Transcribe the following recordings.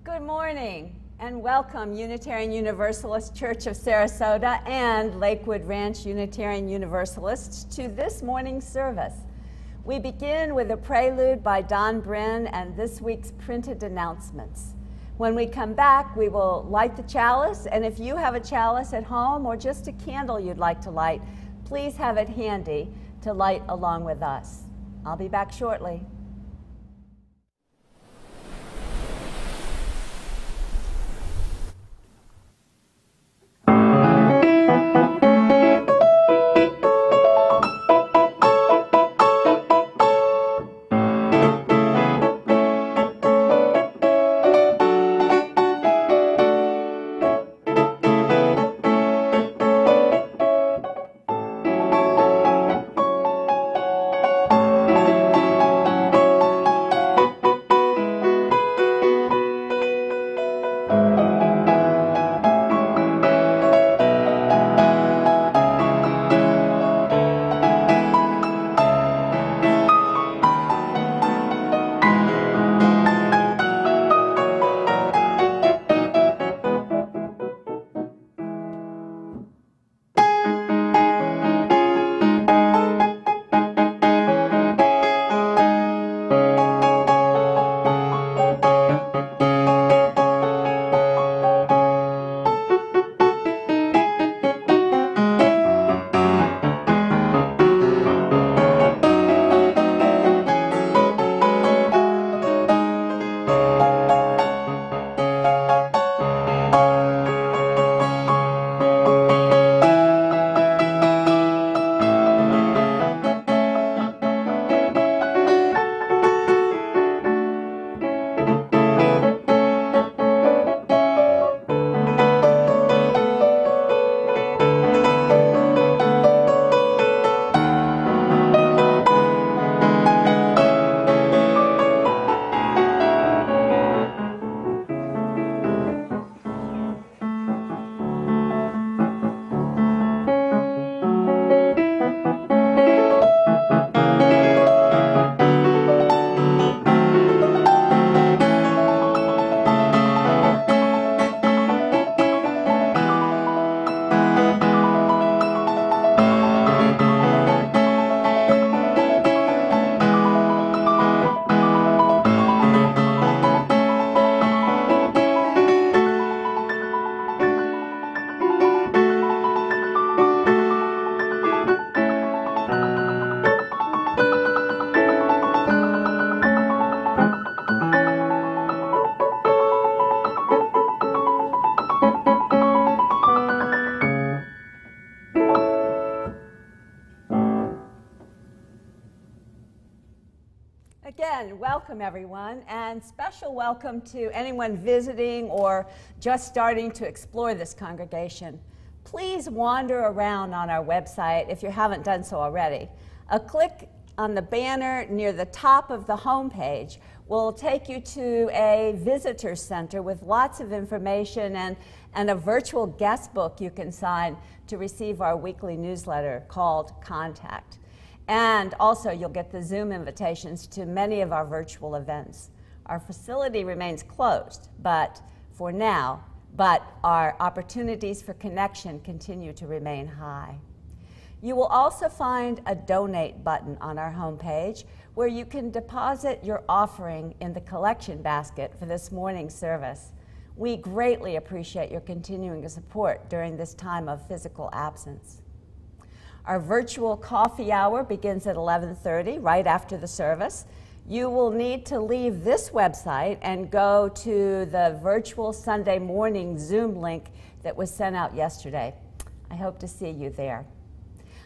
Good morning and welcome Unitarian Universalist Church of Sarasota and Lakewood Ranch Unitarian Universalists to this morning's service. We begin with a prelude by Don Brin and this week's printed announcements. When we come back, we will light the chalice, and if you have a chalice at home or just a candle you'd like to light, please have it handy to light along with us. I'll be back shortly. Again, welcome everyone, and special welcome to anyone visiting or just starting to explore this congregation. Please wander around on our website if you haven't done so already. A click on the banner near the top of the homepage will take you to a visitor center with lots of information and a virtual guest book you can sign to receive our weekly newsletter called Contact. And also, you'll get the Zoom invitations to many of our virtual events. Our facility remains closed, for now, but our opportunities for connection continue to remain high. You will also find a donate button on our homepage where you can deposit your offering in the collection basket for this morning's service. We greatly appreciate your continuing support during this time of physical absence. Our virtual coffee hour begins at 11:30, right after the service. You will need to leave this website and go to the virtual Sunday morning Zoom link that was sent out yesterday. I hope to see you there.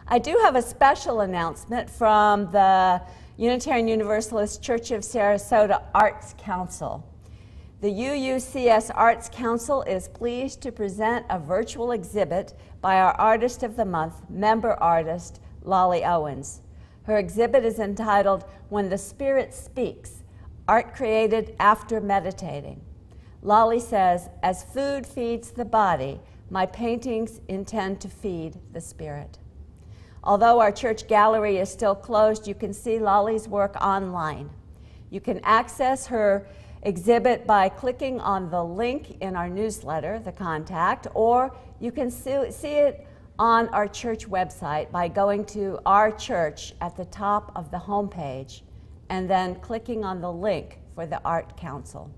I do have a special announcement from the Unitarian Universalist Church of Sarasota Arts Council. The UUCS Arts Council is pleased to present a virtual exhibit by our Artist of the Month, member artist, Lolly Owens. Her exhibit is entitled, When the Spirit Speaks, Art Created After Meditating. Lolly says, as food feeds the body, my paintings intend to feed the spirit. Although our church gallery is still closed, you can see Lolly's work online. You can access her exhibit by clicking on the link in our newsletter, the contact, or you can see it on our church website by going to our church at the top of the homepage and then clicking on the link for the Art Council.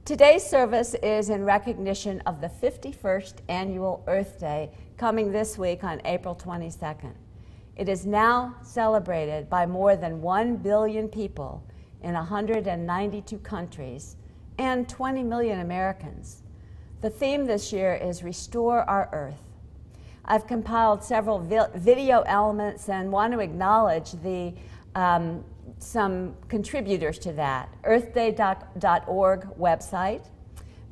Today's service is in recognition of the 51st Annual Earth Day coming this week on April 22nd. It is now celebrated by more than 1 billion people in 192 countries and 20 million Americans. The theme this year is Restore Our Earth. I've compiled several video elements and want to acknowledge some contributors to that. earthday.org website,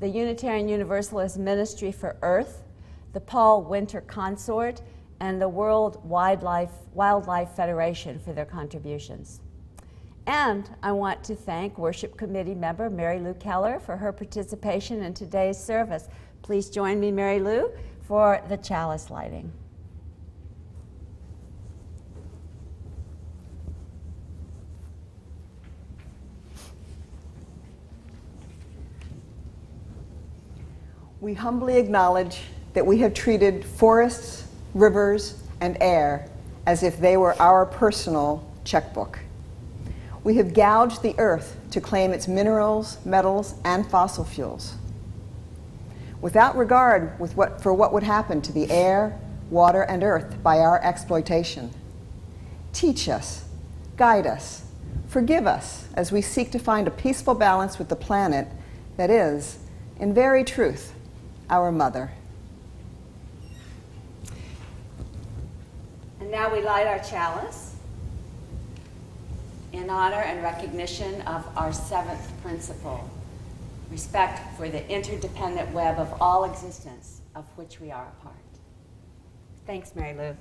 the Unitarian Universalist Ministry for Earth, the Paul Winter Consort, and the World Wildlife Federation for their contributions. And I want to thank Worship Committee member Mary Lou Keller for her participation in today's service. Please join me, Mary Lou, for the chalice lighting. We humbly acknowledge that we have treated forests, rivers, and air as if they were our personal checkbook. We have gouged the earth to claim its minerals, metals, and fossil fuels, without regard for what would happen to the air, water, and earth by our exploitation. Teach us, guide us, forgive us as we seek to find a peaceful balance with the planet that is, in very truth, our mother. And now we light our chalice in honor and recognition of our seventh principle, respect for the interdependent web of all existence of which we are a part. Thanks, Mary Lou.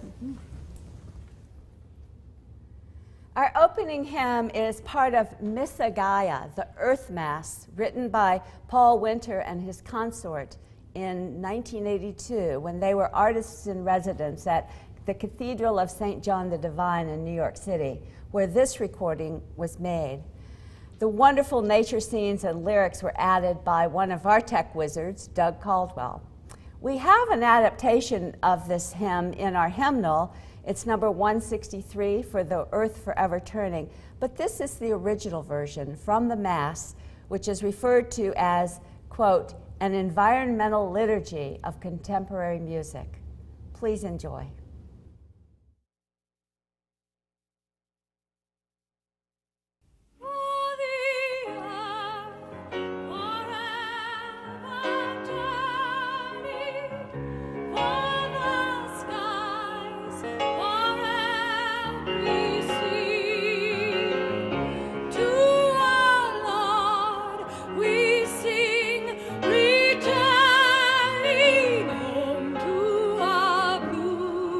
Our opening hymn is part of Missa Gaia, the Earth Mass, written by Paul Winter and his consort in 1982 when they were artists in residence at the Cathedral of St. John the Divine in New York City, where this recording was made. The wonderful nature scenes and lyrics were added by one of our tech wizards, Doug Caldwell. We have an adaptation of this hymn in our hymnal. It's number 163 for the Earth Forever Turning, but this is the original version from the Mass, which is referred to as, quote, an environmental liturgy of contemporary music. Please enjoy. Returning home to our blue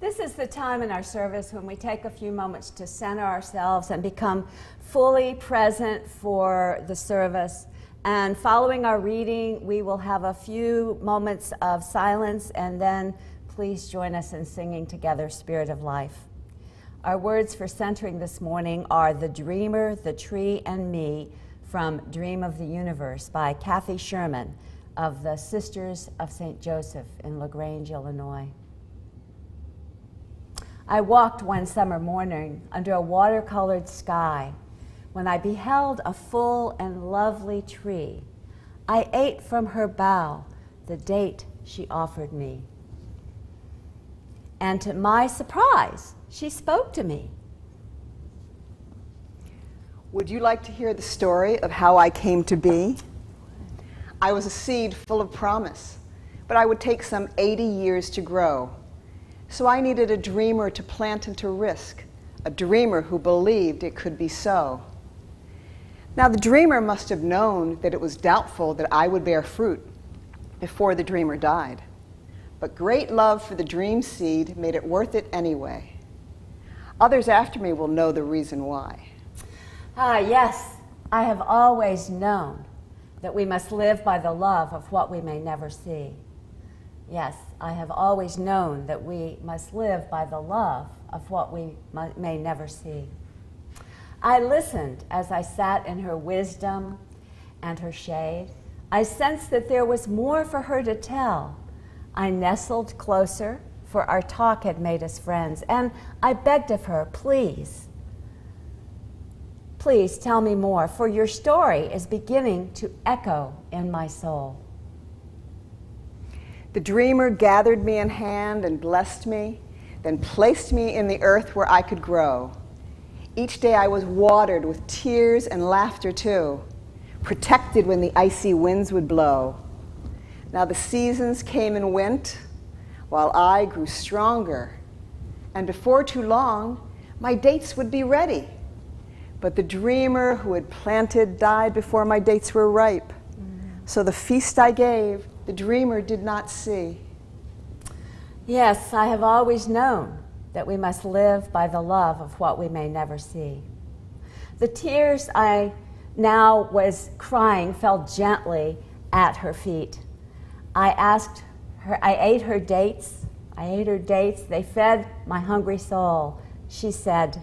This is the time in our service when we take a few moments to center ourselves and become fully present for the service. And following our reading, we will have a few moments of silence, and then please join us in singing together, Spirit of Life. Our words for centering this morning are The Dreamer, the Tree, and Me from Dream of the Universe by Kathy Sherman of the Sisters of St. Joseph in LaGrange, Illinois. I walked one summer morning under a watercolored sky when I beheld a full and lovely tree. I ate from her bough the date she offered me. And to my surprise, she spoke to me. Would you like to hear the story of how I came to be? I was a seed full of promise, but I would take some 80 years to grow. So I needed a dreamer to plant and to risk, a dreamer who believed it could be so. Now the dreamer must have known that it was doubtful that I would bear fruit before the dreamer died. But great love for the dream seed made it worth it anyway. Others after me will know the reason why. Yes, I have always known that we must live by the love of what we may never see. Yes, I have always known that we must live by the love of what we may never see. I listened as I sat in her wisdom and her shade. I sensed that there was more for her to tell. I nestled closer, for our talk had made us friends, and I begged of her, please tell me more, for your story is beginning to echo in my soul. The dreamer gathered me in hand and blessed me, then placed me in the earth where I could grow. Each day I was watered with tears and laughter too, protected when the icy winds would blow. Now the seasons came and went, while I grew stronger, and before too long, my dates would be ready. But the dreamer who had planted died before my dates were ripe. So the feast I gave, the dreamer did not see. Yes, I have always known that we must live by the love of what we may never see. The tears I now was crying fell gently at her feet. I ate her dates, they fed my hungry soul. She said,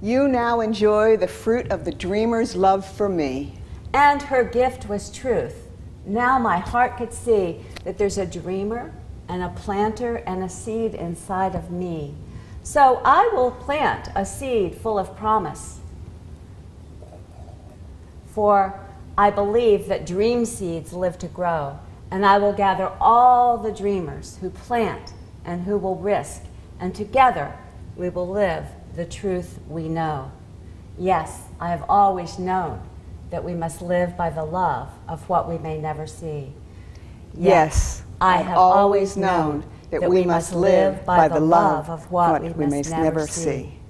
you now enjoy the fruit of the dreamer's love for me. And her gift was truth. Now my heart could see that there's a dreamer and a planter and a seed inside of me. So I will plant a seed full of promise. For I believe that dream seeds live to grow, and I will gather all the dreamers who plant and who will risk, and together we will live the truth we know. Yes, I have always known that we must live by the love of what we may never see. Yes, I have always known that we must live by the love of what we must never see.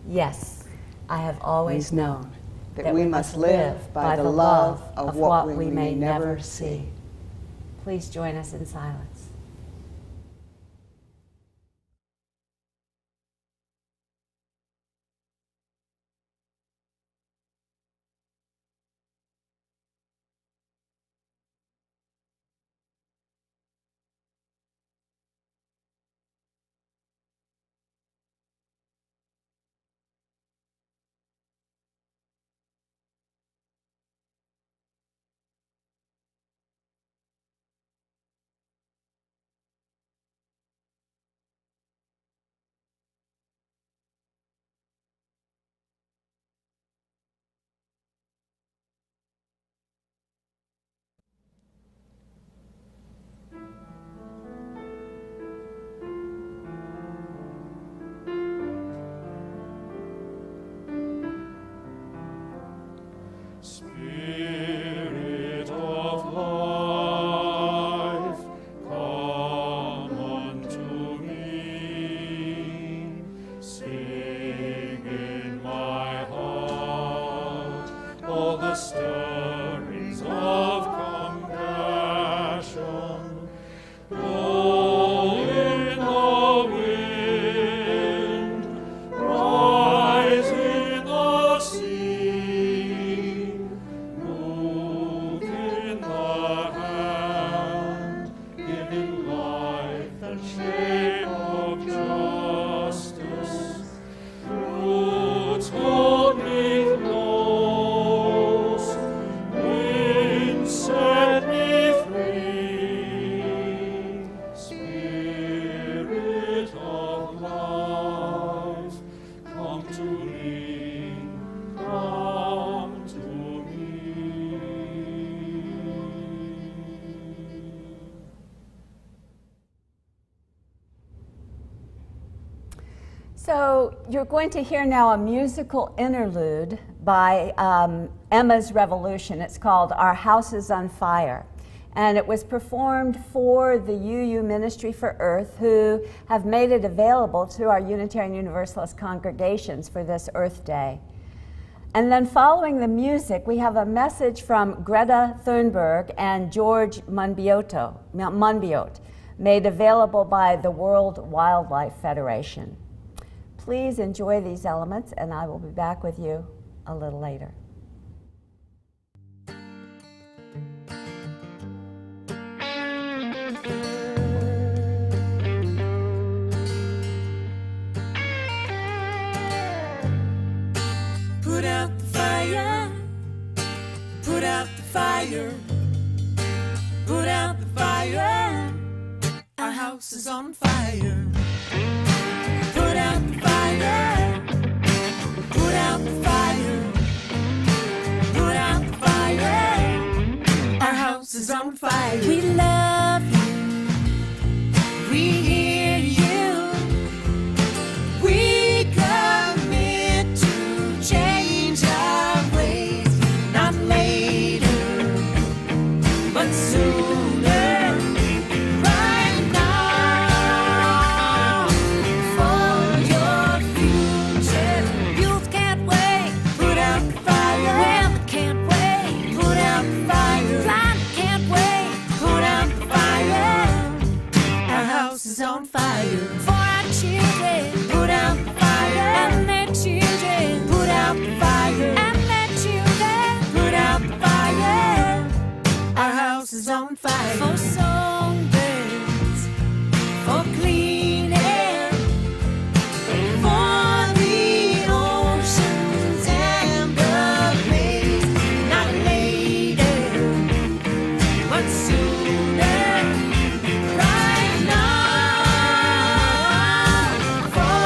Yes, I have always known that we must live by the love of what we may never see. Please join us in silence. Spirit of life, come unto me. Sing in my heart all the stirrings of compassion. Blow in the wind. So you're going to hear now a musical interlude by Emma's Revolution. It's called Our House is on Fire. And it was performed for the UU Ministry for Earth, who have made it available to our Unitarian Universalist congregations for this Earth Day. And then following the music, we have a message from Greta Thunberg and George Monbiot, made available by the World Wildlife Federation. Please enjoy these elements, and I will be back with you a little later. Put out the fire, put out the fire, put out the fire, our house is on fire. Put out the fire, put out the fire, put out the fire, our house is on fire. We love you, we hear you, we commit to change our ways, not later, but sooner, right now, for your future. Youth can't wait, put out the fire. Women can't wait, put out the fire. Blind can't wait, put out the fire. Our house is on fire. For our children, put out the fire. And their children, put out the fire. And their children, put out the fire. Our house is on fire. For songbirds, for clean air, for the oceans and the waves. Not later, but sooner, right now, for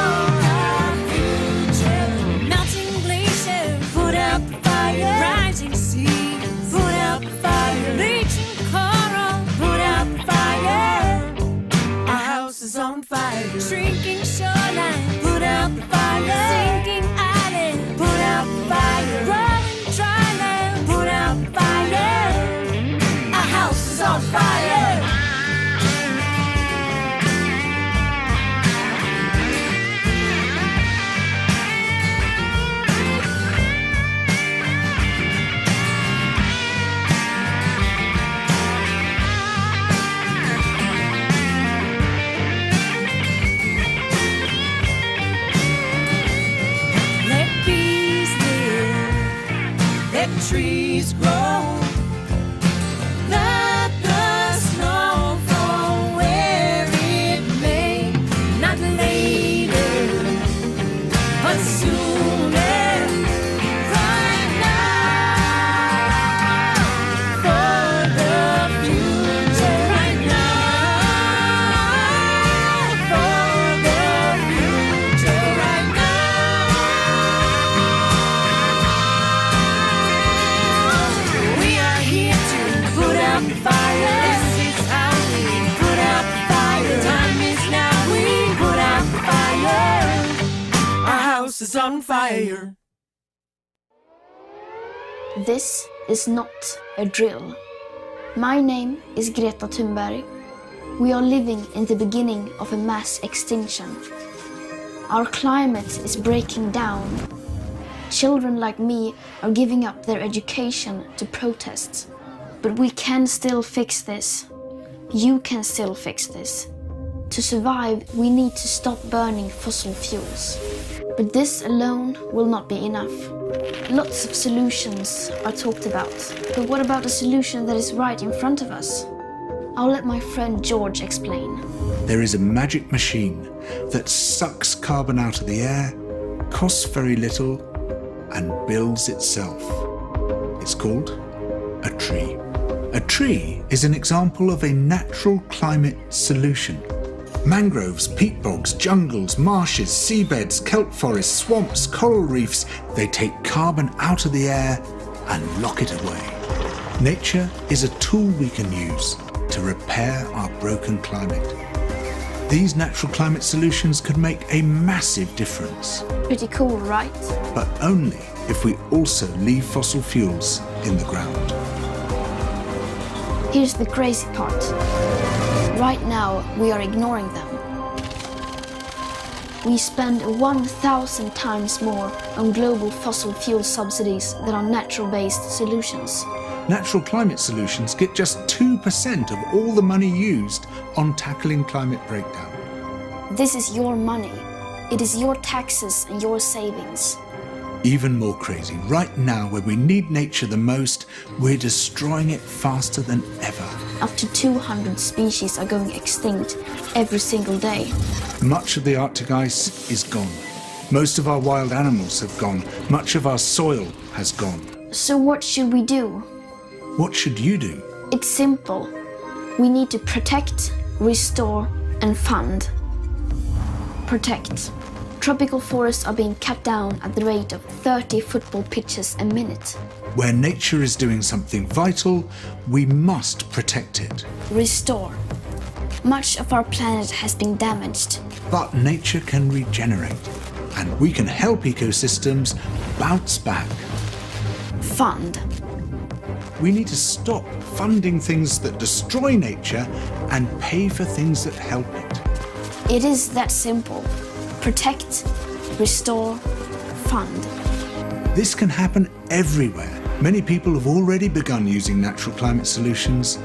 our future. Melting glaciers, put out the fire. Rising seas, put out the fire. Bleaching coral, put out the fire. Our house is on fire. Shrinking shoreline, put out the fire. Sinking island, put out the fire. Growing dry land, put out the fire. Our house is on fire. Let bees live, let trees grow, let the snow fall where it may. Not later, but sooner, right now, for the future. Right now, for the future. Right now, we are here to put out the fire. This is how we put out the fire. Time is now, we put out the fire. Our house is on fire. This is not a drill. My name is Greta Thunberg. We are living in the beginning of a mass extinction. Our climate is breaking down. Children like me are giving up their education to protest. But we can still fix this. You can still fix this. To survive, we need to stop burning fossil fuels. But this alone will not be enough. Lots of solutions are talked about. But what about a solution that is right in front of us? I'll let my friend George explain. There is a magic machine that sucks carbon out of the air, costs very little, and builds itself. It's called a tree. A tree is an example of a natural climate solution. Mangroves, peat bogs, jungles, marshes, seabeds, kelp forests, swamps, coral reefs, they take carbon out of the air and lock it away. Nature is a tool we can use to repair our broken climate. These natural climate solutions could make a massive difference, Pretty cool, right? but only if we also leave fossil fuels in the ground. Here's the crazy part. Right now, we are ignoring them. We spend 1,000 times more on global fossil fuel subsidies than on natural-based solutions. Natural climate solutions get just 2% of all the money used on tackling climate breakdown. This is your money. It is your taxes and your savings. Even more crazy, right now where we need nature the most, we're destroying it faster than ever. Up to 200 species are going extinct every single day. Much of the Arctic ice is gone. Most of our wild animals have gone. Much of our soil has gone. So what should we do? What should you do? It's simple. We need to protect, restore, and fund. Protect. Tropical forests are being cut down at the rate of 30 football pitches a minute. Where nature is doing something vital, we must protect it. Restore. Much of our planet has been damaged. But nature can regenerate, and we can help ecosystems bounce back. Fund. We need to stop funding things that destroy nature and pay for things that help it. It is that simple. Protect, restore, fund. This can happen everywhere. Many people have already begun using natural climate solutions.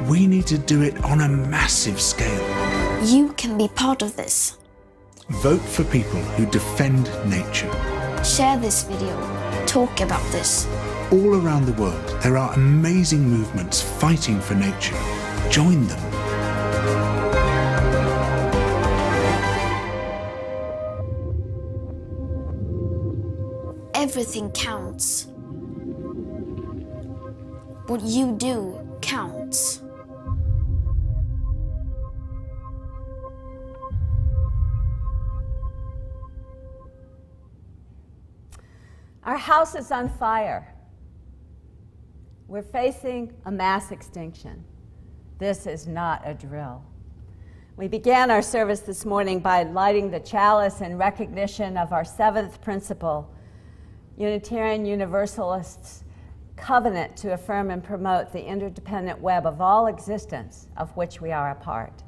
We need to do it on a massive scale. You can be part of this. Vote for people who defend nature. Share this video. Talk about this. All around the world, there are amazing movements fighting for nature. Join them. Everything counts. What you do counts. Our house is on fire. We're facing a mass extinction. This is not a drill. We began our service this morning by lighting the chalice in recognition of our seventh principle, Unitarian Universalists' covenant to affirm and promote the interdependent web of all existence of which we are a part.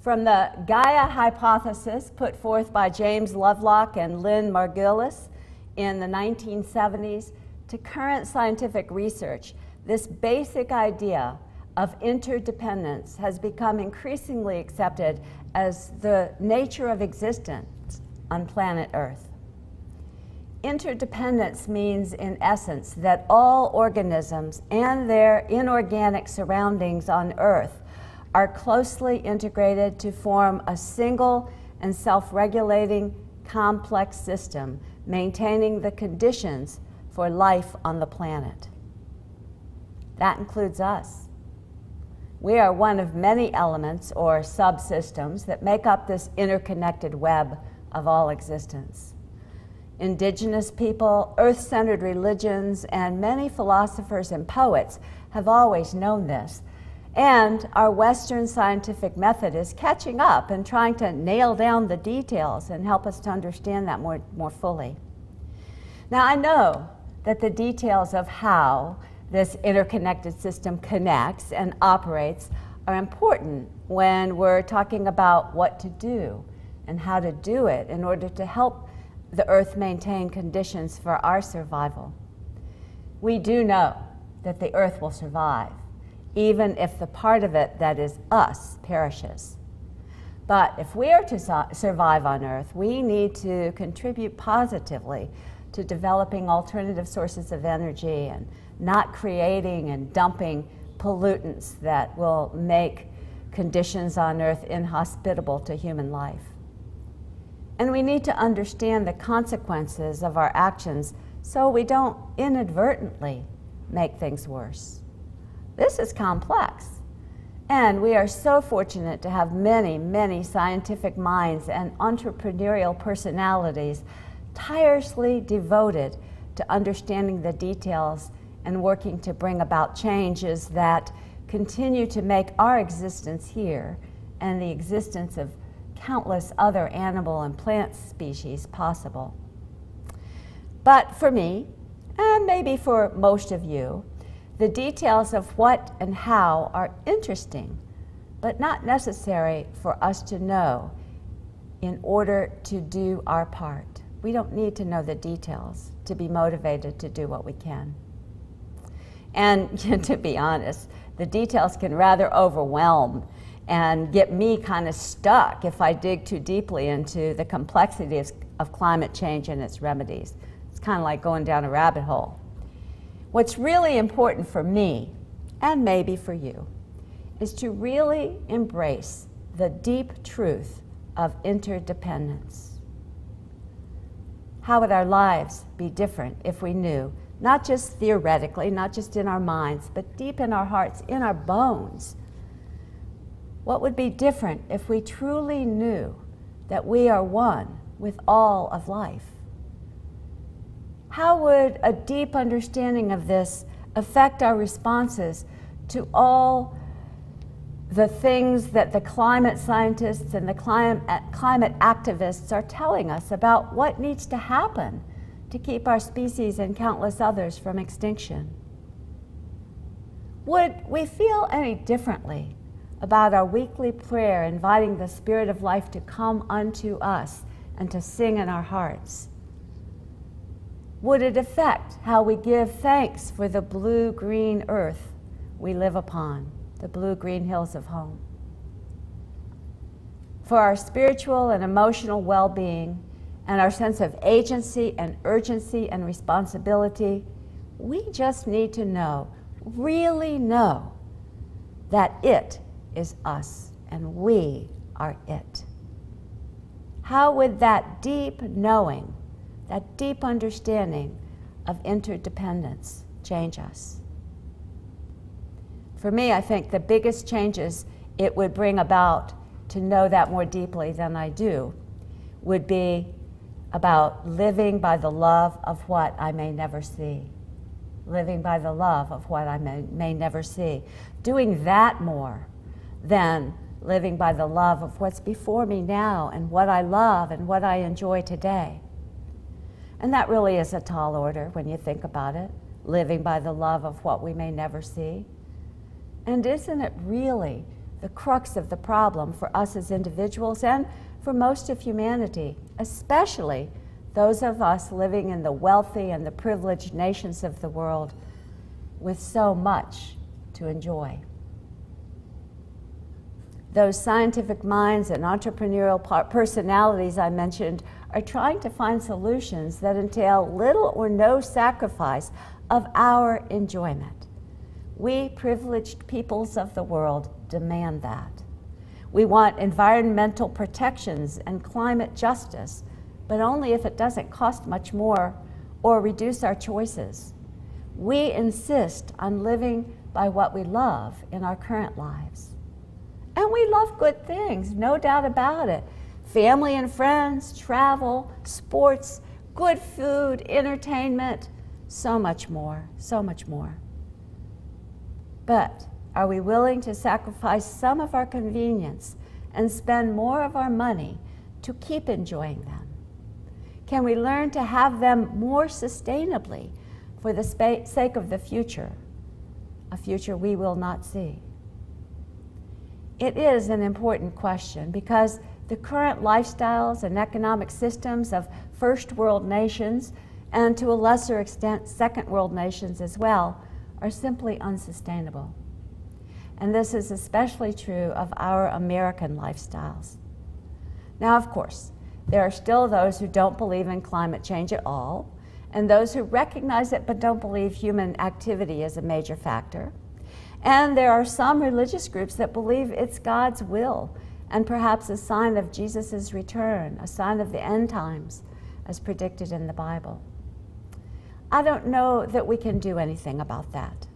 From the Gaia hypothesis put forth by James Lovelock and Lynn Margulis in the 1970s to current scientific research, this basic idea of interdependence has become increasingly accepted as the nature of existence on planet Earth. Interdependence means, in essence, that all organisms and their inorganic surroundings on Earth are closely integrated to form a single and self-regulating complex system, maintaining the conditions for life on the planet. That includes us. We are one of many elements or subsystems that make up this interconnected web of all existence. Indigenous people, earth-centered religions, and many philosophers and poets have always known this. And our Western scientific method is catching up and trying to nail down the details and help us to understand that more fully. Now, I know that the details of how this interconnected system connects and operates are important when we're talking about what to do and how to do it in order to help the Earth maintain conditions for our survival. We do know that the Earth will survive, even if the part of it that is us perishes. But if we are to survive on Earth, we need to contribute positively to developing alternative sources of energy and not creating and dumping pollutants that will make conditions on Earth inhospitable to human life. And we need to understand the consequences of our actions so we don't inadvertently make things worse. This is complex. And we are so fortunate to have many, many scientific minds and entrepreneurial personalities tirelessly devoted to understanding the details and working to bring about changes that continue to make our existence here and the existence of countless other animal and plant species possible. But for me, and maybe for most of you, the details of what and how are interesting, but not necessary for us to know in order to do our part. We don't need to know the details to be motivated to do what we can. And to be honest, the details can rather overwhelm and get me kind of stuck if I dig too deeply into the complexities of climate change and its remedies. It's kind of like going down a rabbit hole. What's really important for me, and maybe for you, is to really embrace the deep truth of interdependence. How would our lives be different if we knew, not just theoretically, not just in our minds, but deep in our hearts, in our bones? What would be different if we truly knew that we are one with all of life? How would a deep understanding of this affect our responses to all the things that the climate scientists and the climate activists are telling us about what needs to happen to keep our species and countless others from extinction? Would we feel any differently about our weekly prayer inviting the Spirit of life to come unto us and to sing in our hearts? Would it affect how we give thanks for the blue-green earth we live upon, the blue-green hills of home? For our spiritual and emotional well-being and our sense of agency and urgency and responsibility, we just need to know, really know, that it is us and we are it. How would that deep knowing, that deep understanding of interdependence change us? For me, I think the biggest changes it would bring about to know that more deeply than I do would be about living by the love of what I may never see. Living by the love of what I may never see. Doing that more than living by the love of what's before me now and what I love and what I enjoy today. And that really is a tall order when you think about it, living by the love of what we may never see. And isn't it really the crux of the problem for us as individuals and for most of humanity, especially those of us living in the wealthy and the privileged nations of the world with so much to enjoy? Those scientific minds and entrepreneurial personalities I mentioned are trying to find solutions that entail little or no sacrifice of our enjoyment. We privileged peoples of the world demand that. We want environmental protections and climate justice, but only if it doesn't cost much more or reduce our choices. We insist on living by what we love in our current lives. And we love good things, no doubt about it. Family and friends, travel, sports, good food, entertainment, so much more, so much more. But are we willing to sacrifice some of our convenience and spend more of our money to keep enjoying them? Can we learn to have them more sustainably for the sake of the future, a future we will not see? It is an important question because the current lifestyles and economic systems of first world nations, and to a lesser extent second world nations as well, are simply unsustainable. And this is especially true of our American lifestyles. Now, of course, there are still those who don't believe in climate change at all, and those who recognize it but don't believe human activity is a major factor. And there are some religious groups that believe it's God's will and perhaps a sign of Jesus' return, a sign of the end times, as predicted in the Bible. I don't know that we can do anything about that.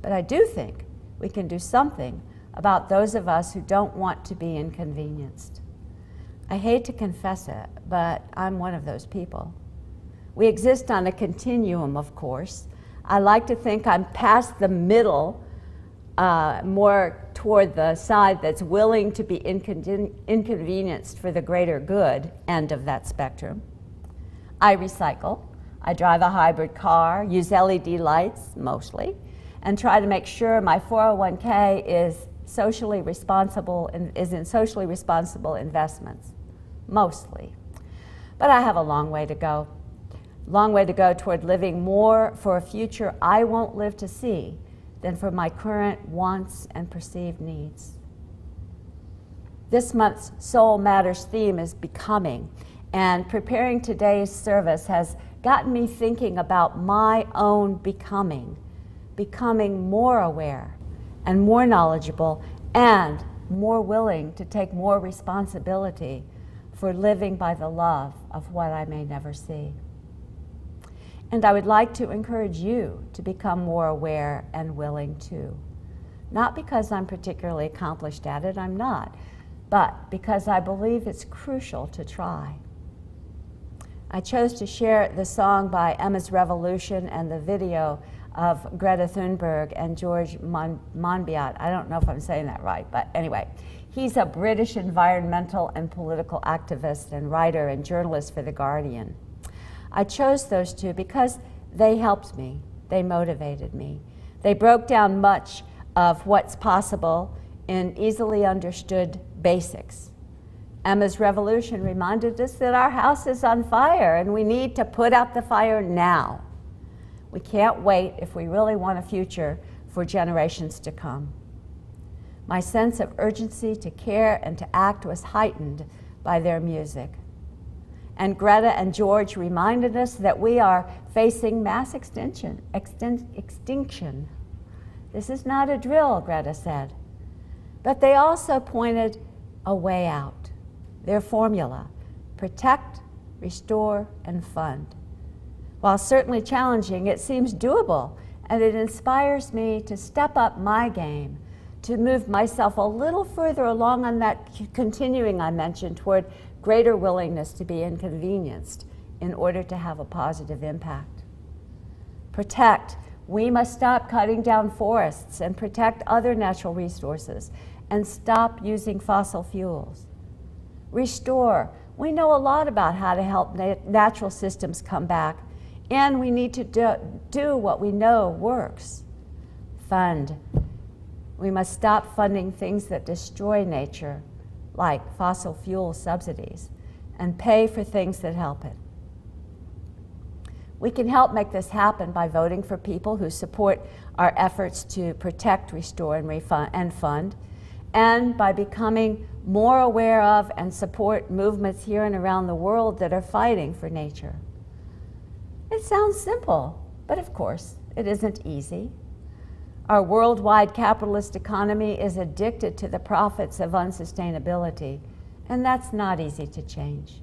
But I do think we can do something about those of us who don't want to be inconvenienced. I hate to confess it, but I'm one of those people. We exist on a continuum, of course. I like to think I'm past the middle, more toward the side that's willing to be inconvenienced for the greater good end of that spectrum. I recycle. I drive a hybrid car, use LED lights mostly, and try to make sure my 401k is socially responsible and is in socially responsible investments, mostly. But I have a long way to go. Long way to go toward living more for a future I won't live to see than for my current wants and perceived needs. This month's Soul Matters theme is becoming, and preparing today's service has gotten me thinking about my own becoming more aware and more knowledgeable and more willing to take more responsibility for living by the love of what I may never see. And I would like to encourage you to become more aware and willing too. Not because I'm particularly accomplished at it, I'm not, but because I believe it's crucial to try. I chose to share the song by Emma's Revolution and the video of Greta Thunberg and George Monbiot. I don't know if I'm saying that right, but anyway. He's a British environmental and political activist and writer and journalist for The Guardian. I chose those two because they helped me, they motivated me. They broke down much of what's possible in easily understood basics. Emma's Revolution reminded us that our house is on fire and we need to put out the fire now. We can't wait if we really want a future for generations to come. My sense of urgency to care and to act was heightened by their music. And Greta and George reminded us that we are facing mass extinction. This is not a drill, Greta said. But they also pointed a way out. Their formula: protect, restore, and fund. While certainly challenging, it seems doable, and it inspires me to step up my game, to move myself a little further along on that continuing I mentioned toward greater willingness to be inconvenienced in order to have a positive impact. Protect. We must stop cutting down forests and protect other natural resources and stop using fossil fuels. Restore. We know a lot about how to help natural systems come back, and we need to do what we know works. Fund. We must stop funding things that destroy nature, like fossil fuel subsidies, and pay for things that help it. We can help make this happen by voting for people who support our efforts to protect, restore, and fund, and by becoming more aware of and support movements here and around the world that are fighting for nature. It sounds simple, but of course, it isn't easy. Our worldwide capitalist economy is addicted to the profits of unsustainability, and that's not easy to change.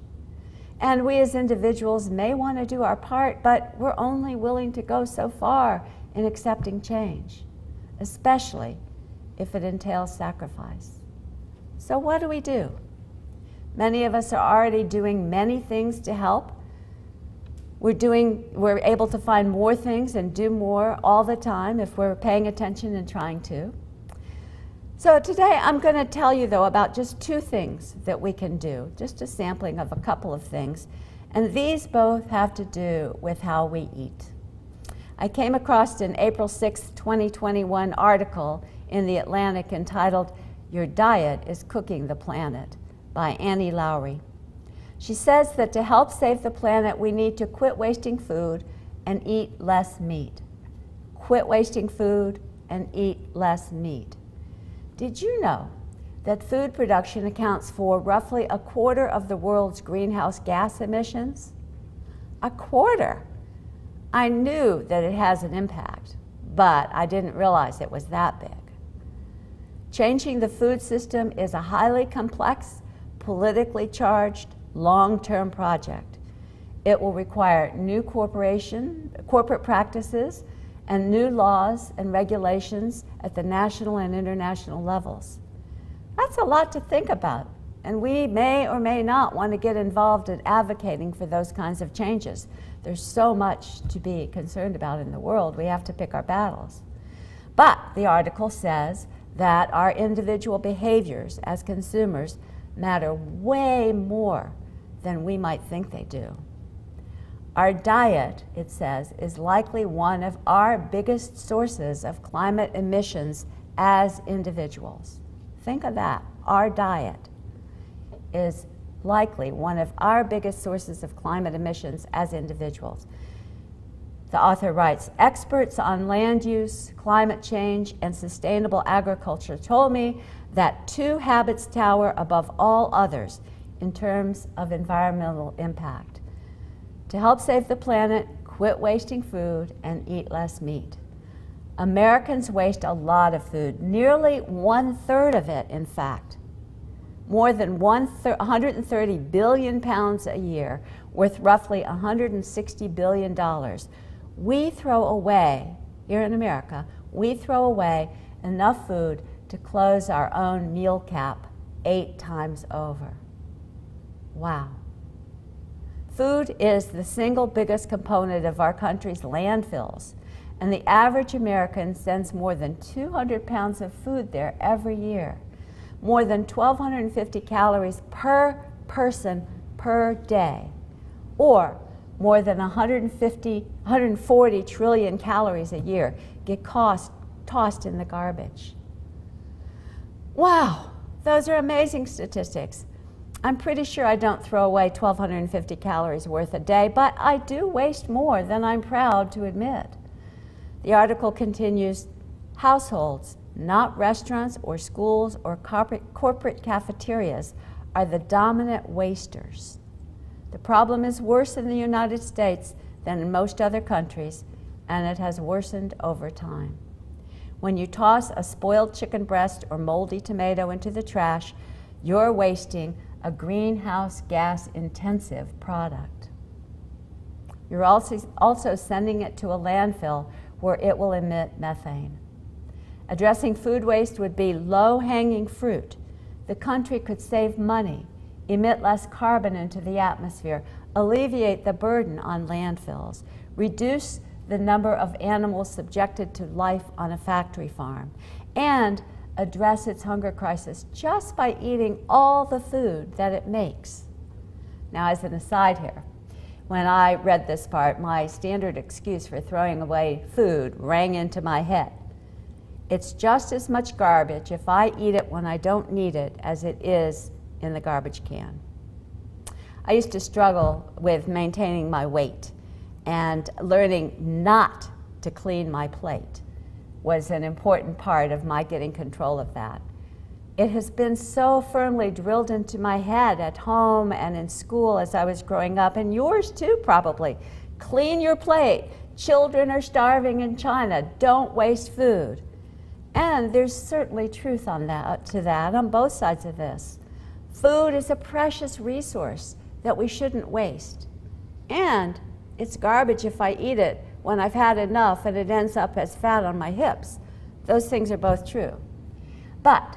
And we as individuals may want to do our part, but we're only willing to go so far in accepting change, especially if it entails sacrifice. So what do? Many of us are already doing many things to help. We're able to find more things and do more all the time if we're paying attention and trying to. So today I'm going to tell you, though, about just two things that we can do, just a sampling of a couple of things, and these both have to do with how we eat. I came across an April 6, 2021 article in The Atlantic entitled, "Your Diet is Cooking the Planet," by Annie Lowry. She says that to help save the planet, we need to quit wasting food and eat less meat. Quit wasting food and eat less meat. Did you know that food production accounts for roughly a quarter of the world's greenhouse gas emissions? A quarter! I knew that it has an impact, but I didn't realize it was that big. Changing the food system is a highly complex, politically charged, long-term project. It will require new corporate practices and new laws and regulations at the national and international levels. That's a lot to think about, and we may or may not want to get involved in advocating for those kinds of changes. There's so much to be concerned about in the world, we have to pick our battles. But the article says that our individual behaviors as consumers matter way more than we might think they do. Our diet, it says, is likely one of our biggest sources of climate emissions as individuals. Think of that. Our diet is likely one of our biggest sources of climate emissions as individuals. The author writes, experts on land use, climate change, and sustainable agriculture told me that two habits tower above all others in terms of environmental impact. To help save the planet, quit wasting food and eat less meat. Americans waste a lot of food, nearly 1/3 of it, in fact. More than 130 billion pounds a year, worth roughly $160 billion. We throw away, here in America, we throw away enough food to close our own meal cap 8 times over. Wow. Food is the single biggest component of our country's landfills, and the average American sends more than 200 pounds of food there every year, more than 1,250 calories per person per day, or more than 140 trillion calories a year get tossed in the garbage. Wow, those are amazing statistics. I'm pretty sure I don't throw away 1,250 calories worth a day, but I do waste more than I'm proud to admit. The article continues, households, not restaurants or schools or corporate cafeterias, are the dominant wasters. The problem is worse in the United States than in most other countries, and it has worsened over time. When you toss a spoiled chicken breast or moldy tomato into the trash, you're wasting a greenhouse gas intensive product. You're also sending it to a landfill where it will emit methane. Addressing food waste would be low-hanging fruit. The country could save money, emit less carbon into the atmosphere, alleviate the burden on landfills, reduce the number of animals subjected to life on a factory farm, and address its hunger crisis just by eating all the food that it makes. Now, as an aside here, when I read this part, my standard excuse for throwing away food rang into my head. It's just as much garbage if I eat it when I don't need it as it is in the garbage can. I used to struggle with maintaining my weight, and learning not to clean my plate was an important part of my getting control of that. It has been so firmly drilled into my head at home and in school as I was growing up, and yours too probably. Clean your plate. Children are starving in China. Don't waste food. And there's certainly truth to that on both sides of this. Food is a precious resource that we shouldn't waste. And it's garbage if I eat it when I've had enough and it ends up as fat on my hips. Those things are both true. But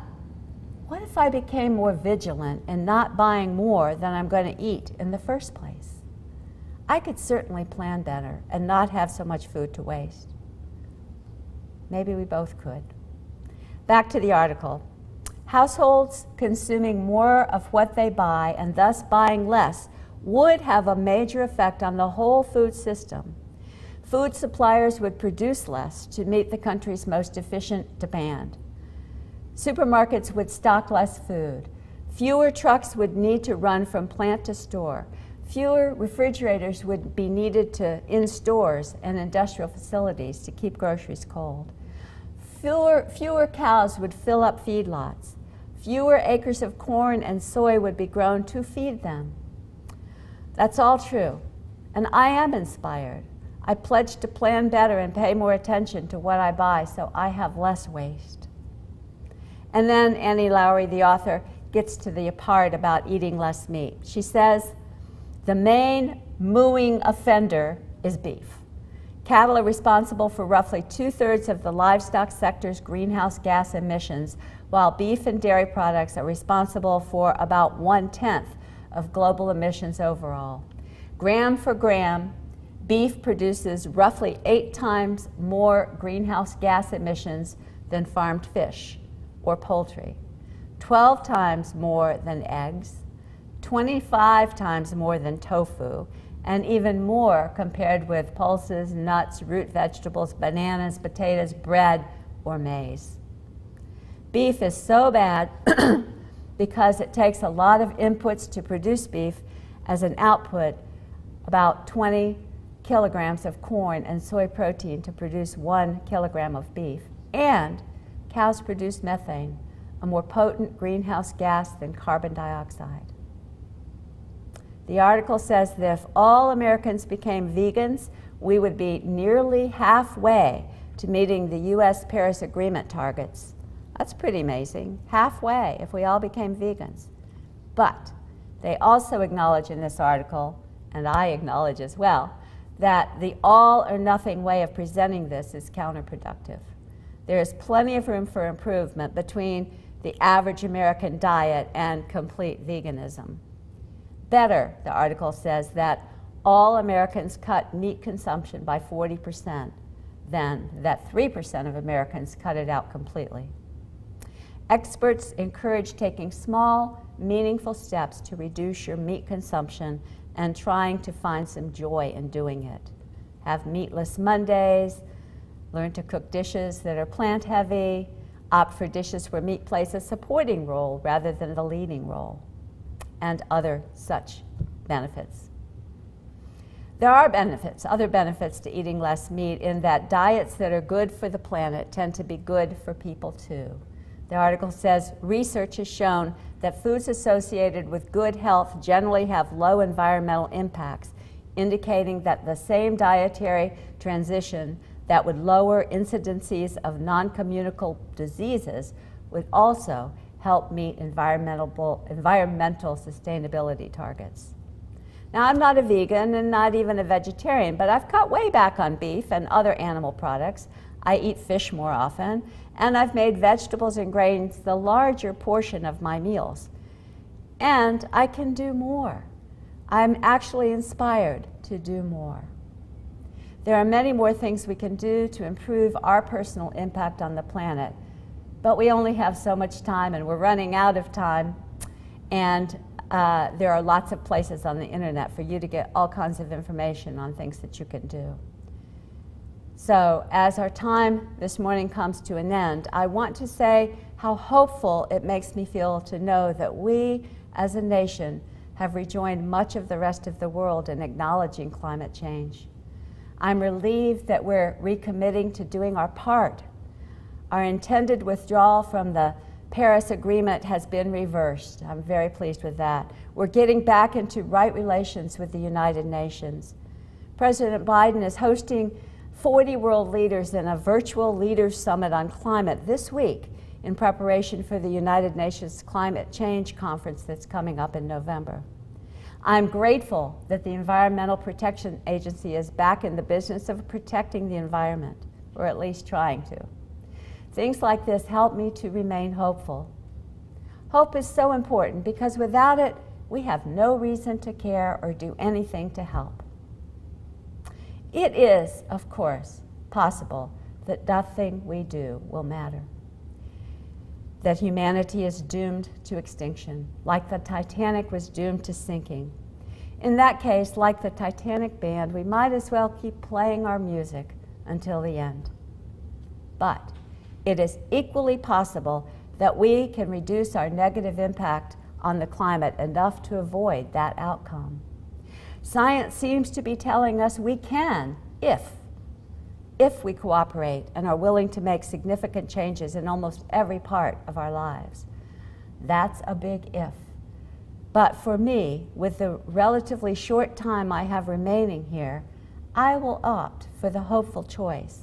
what if I became more vigilant in not buying more than I'm going to eat in the first place? I could certainly plan better and not have so much food to waste. Maybe we both could. Back to the article. Households consuming more of what they buy and thus buying less would have a major effect on the whole food system. Food suppliers would produce less to meet the country's most efficient demand. Supermarkets would stock less food. Fewer trucks would need to run from plant to store. Fewer refrigerators would be needed in stores and industrial facilities to keep groceries cold. Fewer cows would fill up feedlots. Fewer acres of corn and soy would be grown to feed them. That's all true, and I am inspired. I pledge to plan better and pay more attention to what I buy so I have less waste. And then Annie Lowry, the author, gets to the part about eating less meat. She says, the main mooing offender is beef. Cattle are responsible for roughly 2/3 of the livestock sector's greenhouse gas emissions, while beef and dairy products are responsible for about 1/10 of global emissions overall. Gram for gram, beef produces roughly 8 times more greenhouse gas emissions than farmed fish, or poultry, 12 times more than eggs, 25 times more than tofu, and even more compared with pulses, nuts, root vegetables, bananas, potatoes, bread, or maize. Beef is so bad because it takes a lot of inputs to produce beef. As an output, about 20 kilograms of corn and soy protein to produce 1 kilogram of beef. And cows produce methane, a more potent greenhouse gas than carbon dioxide. The article says that if all Americans became vegans, we would be nearly halfway to meeting the U.S. Paris Agreement targets. That's pretty amazing. Halfway if we all became vegans. But they also acknowledge in this article, and I acknowledge as well, that the all or nothing way of presenting this is counterproductive. There is plenty of room for improvement between the average American diet and complete veganism. Better, the article says, that all Americans cut meat consumption by 40% than that 3% of Americans cut it out completely. Experts encourage taking small, meaningful steps to reduce your meat consumption and trying to find some joy in doing it. Have meatless Mondays, learn to cook dishes that are plant-heavy, opt for dishes where meat plays a supporting role rather than the leading role, and other such benefits. There are benefits, other benefits to eating less meat, in that diets that are good for the planet tend to be good for people too. The article says research has shown that foods associated with good health generally have low environmental impacts, indicating that the same dietary transition that would lower incidences of non-communicable diseases would also help meet environmental sustainability targets. Now, I'm not a vegan and not even a vegetarian, but I've cut way back on beef and other animal products. I eat fish more often, and I've made vegetables and grains the larger portion of my meals. And I can do more. I'm actually inspired to do more. There are many more things we can do to improve our personal impact on the planet, but we only have so much time, and we're running out of time, and there are lots of places on the internet for you to get all kinds of information on things that you can do. So as our time this morning comes to an end, I want to say how hopeful it makes me feel to know that we as a nation have rejoined much of the rest of the world in acknowledging climate change. I'm relieved that we're recommitting to doing our part. Our intended withdrawal from the Paris Agreement has been reversed. I'm very pleased with that. We're getting back into right relations with the United Nations. President Biden is hosting 40 world leaders in a virtual leaders summit on climate this week in preparation for the United Nations Climate Change Conference that's coming up in November. I'm grateful that the Environmental Protection Agency is back in the business of protecting the environment, or at least trying to. Things like this help me to remain hopeful. Hope is so important because without it, we have no reason to care or do anything to help. It is, of course, possible that nothing we do will matter, that humanity is doomed to extinction, like the Titanic was doomed to sinking. In that case, like the Titanic band, we might as well keep playing our music until the end. But it is equally possible that we can reduce our negative impact on the climate enough to avoid that outcome. Science seems to be telling us we can, if we cooperate and are willing to make significant changes in almost every part of our lives. That's a big if. But for me, with the relatively short time I have remaining here, I will opt for the hopeful choice.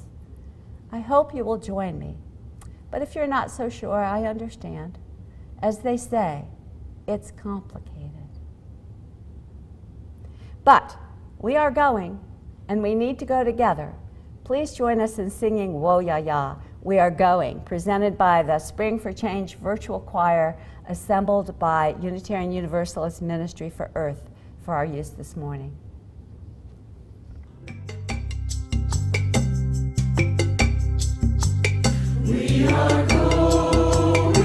I hope you will join me. But if you're not so sure, I understand. As they say, it's complicated. But we are going, and we need to go together. Please join us in singing Wo Ya Ya, We Are Going, presented by the Spring for Change virtual choir assembled by Unitarian Universalist Ministry for Earth for our use this morning. We are going.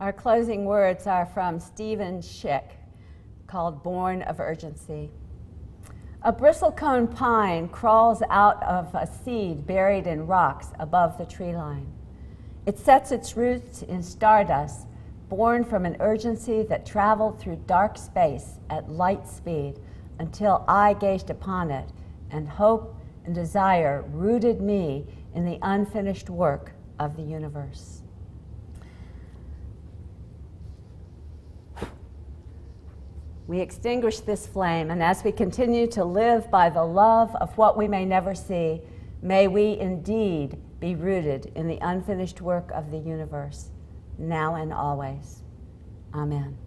Our closing words are from Stephen Schick, called Born of Urgency. A bristlecone pine crawls out of a seed buried in rocks above the tree line. It sets its roots in stardust, born from an urgency that traveled through dark space at light speed until I gazed upon it, and hope and desire rooted me in the unfinished work of the universe. We extinguish this flame, and as we continue to live by the love of what we may never see, may we indeed be rooted in the unfinished work of the universe, now and always. Amen.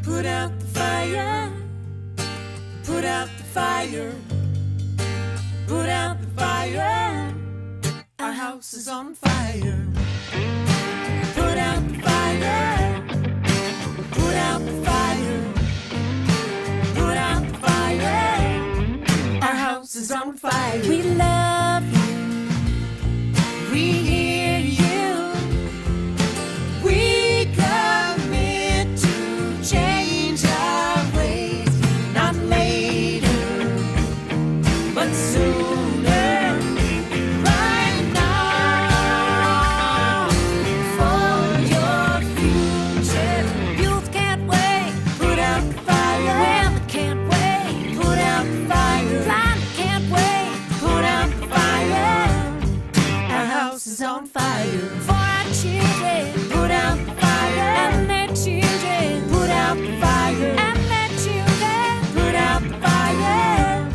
Put out the fire, put out the fire, put out the fire. Our house is on fire. Put out the fire, put out the fire, put out the fire. Our house is on fire. We love you, we hear you, we commit to change our ways, not later, but sooner, right now, for your future. Youth can't wait, put out the fire. Women can't wait, put out the fire. Blind can't wait, put out the fire. Our house is on fire. For our children, put out the fire. And their children, put out the fire. And their children, put out the fire.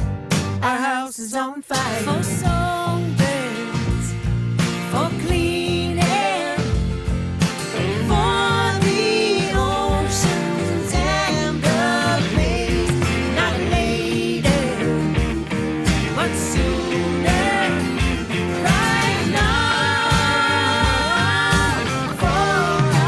Our house is on fire. For songbirds, for clean air, for the oceans and the blaze. Not later, but sooner, right now, for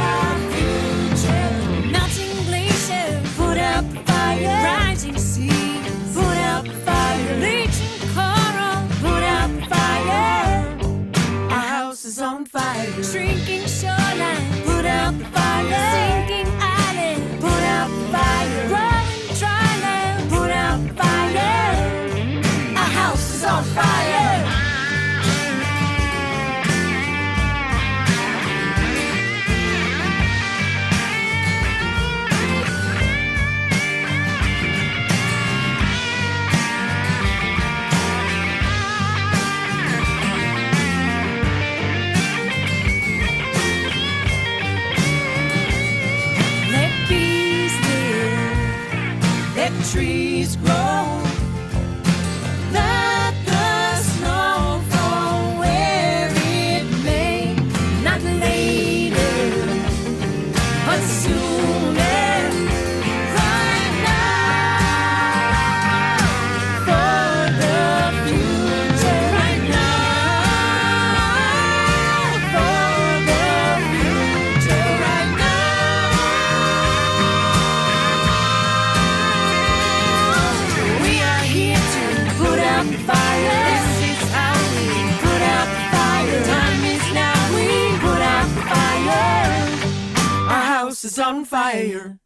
our future. Melting glaciers, put out the fire. Rising seas, put out the fire. Bleaching coral, put out the fire. Our house is on fire. Shrinking shoreline, put out the fire. Sinking island, put out the fire. Growing dry land, put out the fire. Our house is on fire. Let bees live, let trees grow. Let the snow fall where it may. Not later, but sooner, right now, for the future. Right now, for the future. Right now, we are here to put out the fire. This is how we put out the fire. Time is now, we put out the fire. Our house is on fire.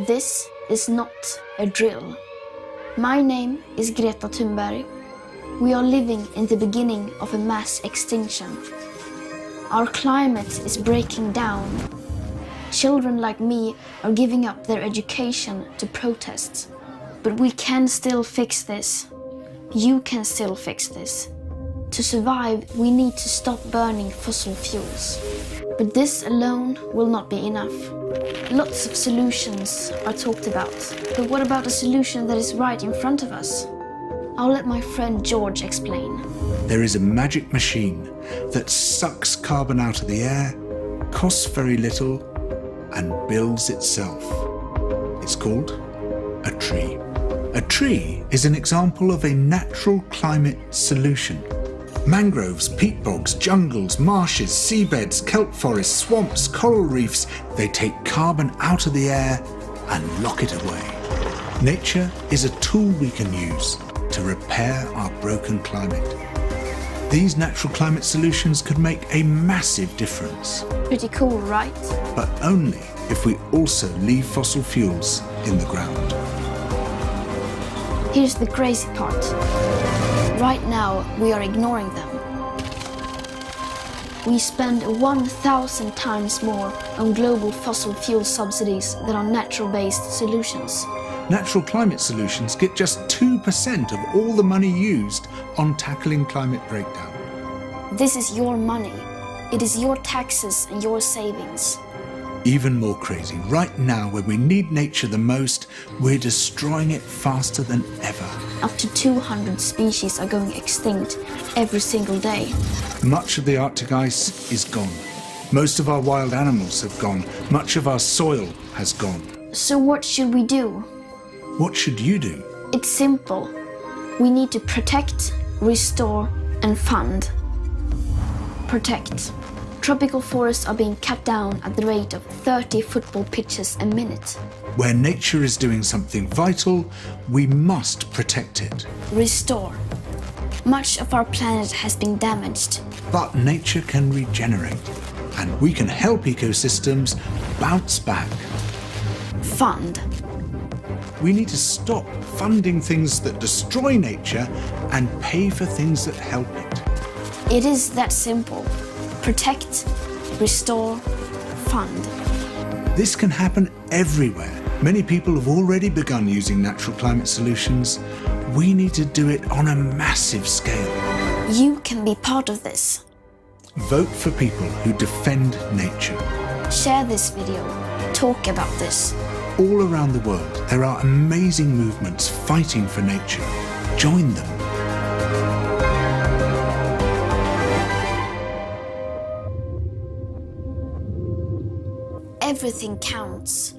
This is not a drill. My name is Greta Thunberg. We are living in the beginning of a mass extinction. Our climate is breaking down. Children like me are giving up their education to protest. But we can still fix this. You can still fix this. To survive, we need to stop burning fossil fuels. But this alone will not be enough. Lots of solutions are talked about. But what about a solution that is right in front of us? I'll let my friend George explain. There is a magic machine that sucks carbon out of the air, costs very little, and builds itself. It's called a tree. A tree is an example of a natural climate solution. Mangroves, peat bogs, jungles, marshes, seabeds, kelp forests, swamps, coral reefs, they take carbon out of the air and lock it away. Nature is a tool we can use to repair our broken climate. These natural climate solutions could make a massive difference. Pretty cool, right? But only if we also leave fossil fuels in the ground. Here's the crazy part. Right now, we are ignoring them. We spend 1,000 times more on global fossil fuel subsidies than on natural-based solutions. Natural climate solutions get just 2% of all the money used on tackling climate breakdown. This is your money. It is your taxes and your savings. Even more crazy, right now when we need nature the most, we're destroying it faster than ever. Up to 200 species are going extinct every single day. Much of the Arctic ice is gone. Most of our wild animals have gone. Much of our soil has gone. So what should we do? What should you do? It's simple. We need to protect, restore, and fund. Protect. Tropical forests are being cut down at the rate of 30 football pitches a minute. Where nature is doing something vital, we must protect it. Restore. Much of our planet has been damaged. But nature can regenerate, and we can help ecosystems bounce back. Fund. We need to stop funding things that destroy nature and pay for things that help it. It is that simple. Protect, restore, fund. This can happen everywhere. Many people have already begun using natural climate solutions. We need to do it on a massive scale. You can be part of this. Vote for people who defend nature. Share this video. Talk about this. All around the world, there are amazing movements fighting for nature. Join them. Everything counts.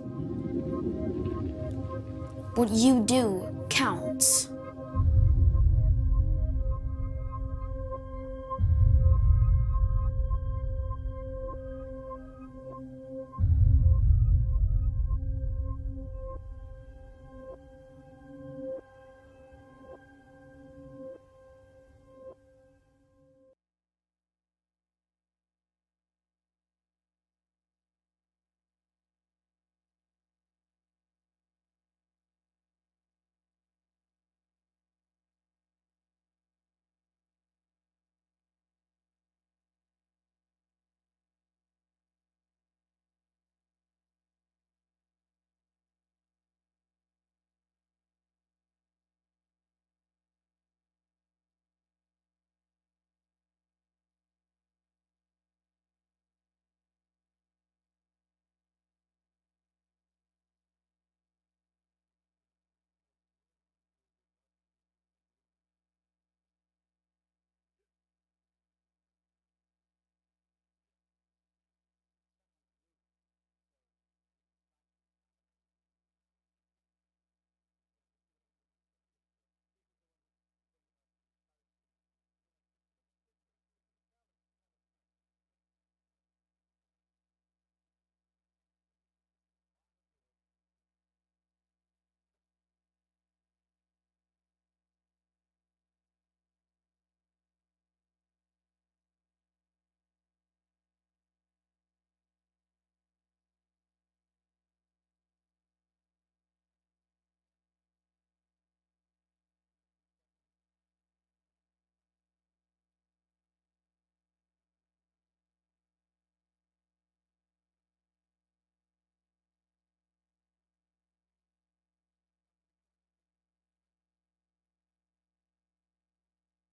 What you do counts.